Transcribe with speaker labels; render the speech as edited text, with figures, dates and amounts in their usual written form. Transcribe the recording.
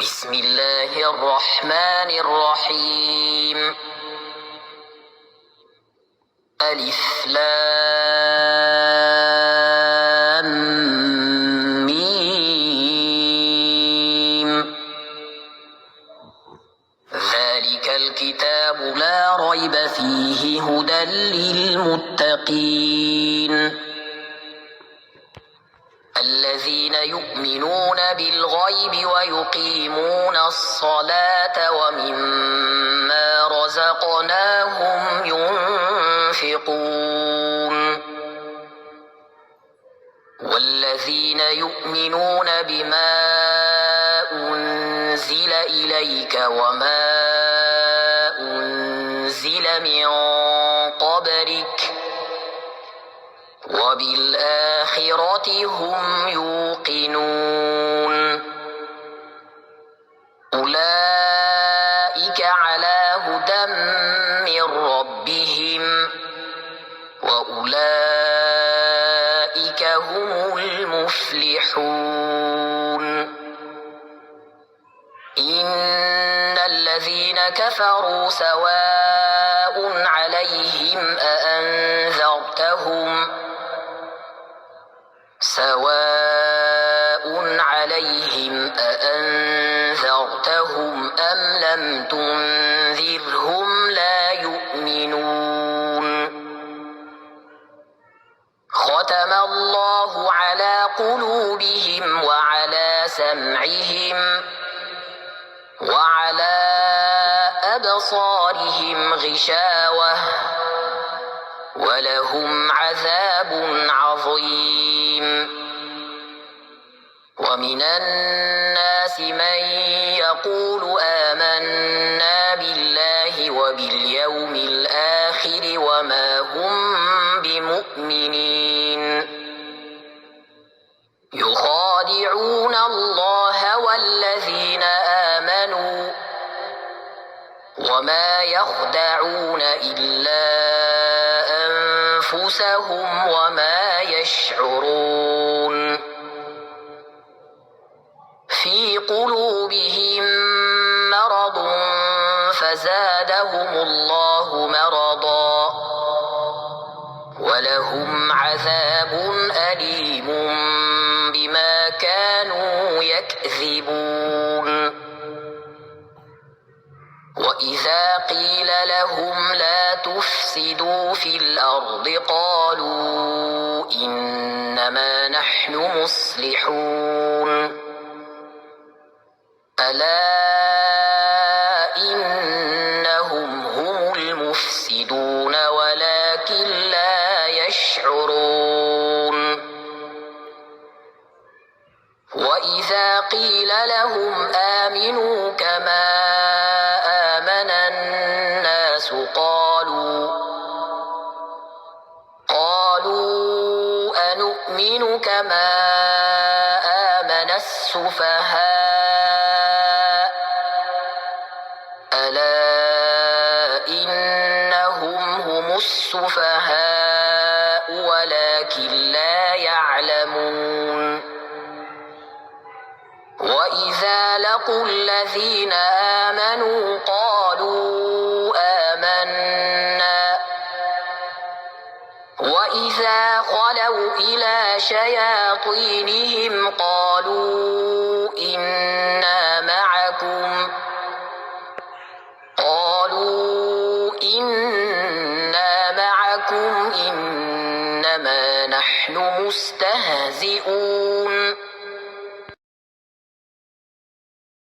Speaker 1: بسم الله الرحمن الرحيم. ألف لام ميم. ذلك الكتاب لا ريب فيه هدى للمتقين الذين يؤمنون بالغيب ويقيمون الصلاة ومما رزقناهم ينفقون والذين يؤمنون بما أنزل إليك وما أنزل من قبلك وبالآخرة هم يوقنون أولئك على هدى من ربهم وأولئك هم المفلحون. إن الذين كفروا سواء عليهم أأنذرتهم أم لم تنذرهم لا يؤمنون. ختم الله على قلوبهم وعلى سمعهم وعلى أبصارهم غشاوة ولهم عذاب عظيم. ومن الناس من يقول آمنا بالله وباليوم الآخر وما هم بمؤمنين يخادعون الله والذين آمنوا وما يخدعون إلا أنفسهم وما يشعرون. في قلوبهم مرض فزادهم الله مرضا ولهم عذاب أليم بما كانوا يكذبون. وإذا قيل لهم لا تفسدوا في الأرض قالوا إنما نحن مصلحون. ألا إنهم هم المفسدون ولكن لا يشعرون. وإذا قيل لهم آمنوا كما آمن الناس قالوا أنؤمن كما آمن السفهاء ألا إنهم هم السفهاء ولكن لا يعلمون. وإذا لقوا الذين آمنوا قالوا آمنا وإذا خلوا إلى شياطينهم قالوا إنا معكم إنما نحن مستهزئون.